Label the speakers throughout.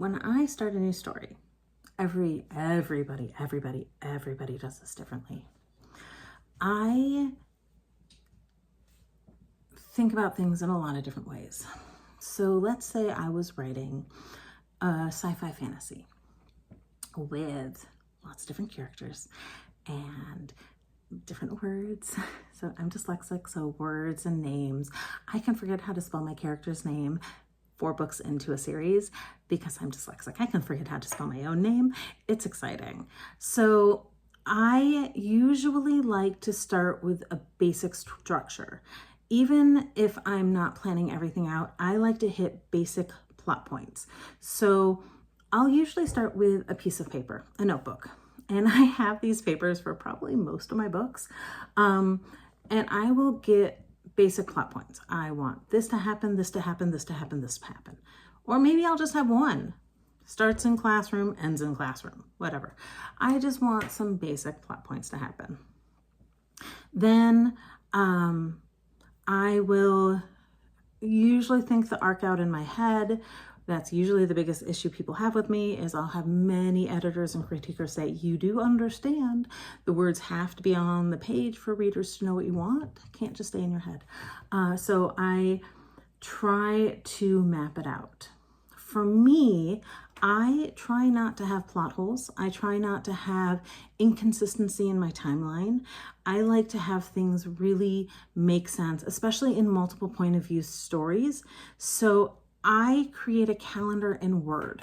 Speaker 1: when I start a new story, everybody does this differently. I think about things in a lot of different ways. So let's say I was writing a sci-fi fantasy with lots of different characters and different words. So I'm dyslexic, so words and names. I can forget how to spell my character's name 4 books into a series because I'm dyslexic. I can forget how to spell my own name. It's exciting. So I usually like to start with a basic structure. Even if I'm not planning everything out, I like to hit basic plot points. So I'll usually start with a piece of paper, a notebook. And I have these papers for probably most of my books. And I will get basic plot points. I want this to happen, this to happen, this to happen, this to happen. Or maybe I'll just have one. Starts in classroom, ends in classroom, whatever. I just want some basic plot points to happen. Then I will usually think the arc out in my head. That's usually the biggest issue people have with me is I'll have many editors and critiquers say, you do understand the words have to be on the page for readers to know what you want. It can't just stay in your head. So I try to map it out. For me, I try not to have plot holes. I try not to have inconsistency in my timeline. I like to have things really make sense, especially in multiple point of view stories. So I create a calendar in Word.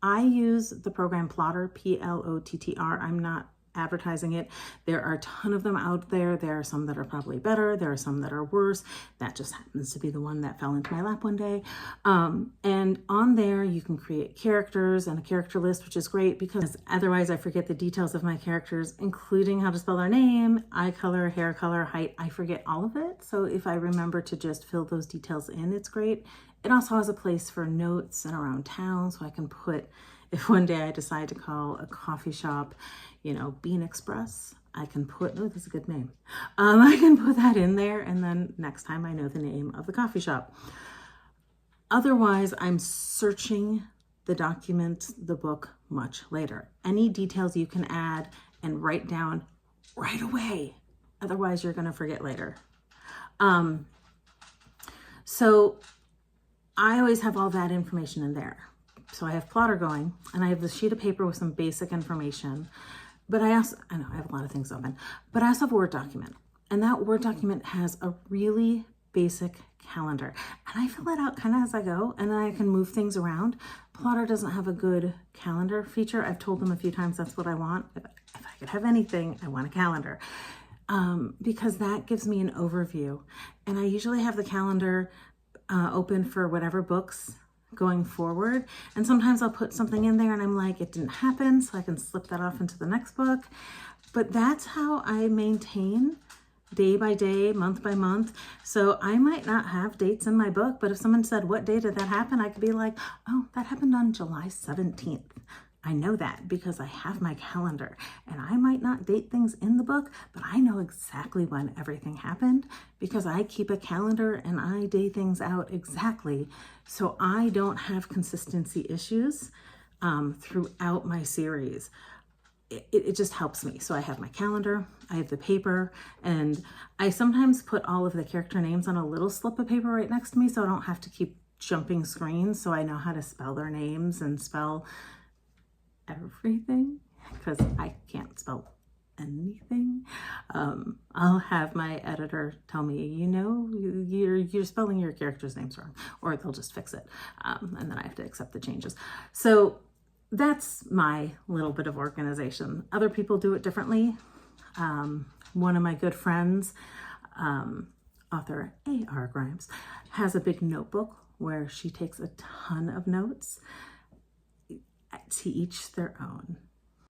Speaker 1: I use the program Plotter, P-L-O-T-T-R. I'm not advertising it. There are a ton of them out there. There are some that are probably better. There are some that are worse. That just happens to be the one that fell into my lap one day. And on there, you can create characters and a character list, which is great because otherwise I forget the details of my characters, including how to spell their name, eye color, hair color, height. I forget all of it. So if I remember to just fill those details in, it's great. It also has a place for notes and around town, so I can put, if one day I decide to call a coffee shop, Bean Express, I can put, oh, that's a good name. I can put that in there, and then next time I know the name of the coffee shop. Otherwise, I'm searching the document, the book, much later. Any details you can add and write down right away. Otherwise, you're going to forget later. So I always have all that information in there. So I have Plotter going, and I have this sheet of paper with some basic information. But I know I have a lot of things open, but I also have a Word document. And that Word document has a really basic calendar. And I fill it out kind of as I go, and then I can move things around. Plotter doesn't have a good calendar feature. I've told them a few times that's what I want. If I could have anything, I want a calendar. Because that gives me an overview. And I usually have the calendar open for whatever books going forward. And sometimes I'll put something in there and I'm like, it didn't happen, so I can slip that off into the next book. But that's how I maintain day by day, month by month. So I might not have dates in my book, but if someone said, what day did that happen? I could be like, oh, that happened on July 17th. I know that because I have my calendar, and I might not date things in the book, but I know exactly when everything happened because I keep a calendar and I date things out exactly. So I don't have consistency issues throughout my series. It just helps me. So I have my calendar, I have the paper, and I sometimes put all of the character names on a little slip of paper right next to me so I don't have to keep jumping screens, so I know how to spell their names and spell everything because I can't spell anything. I'll have my editor tell me, you're spelling your character's names wrong, or they'll just fix it. And then I have to accept the changes. So that's my little bit of organization. Other people do it differently. One of my good friends, author A.R. Grimes, has a big notebook where she takes a ton of notes. To each their own.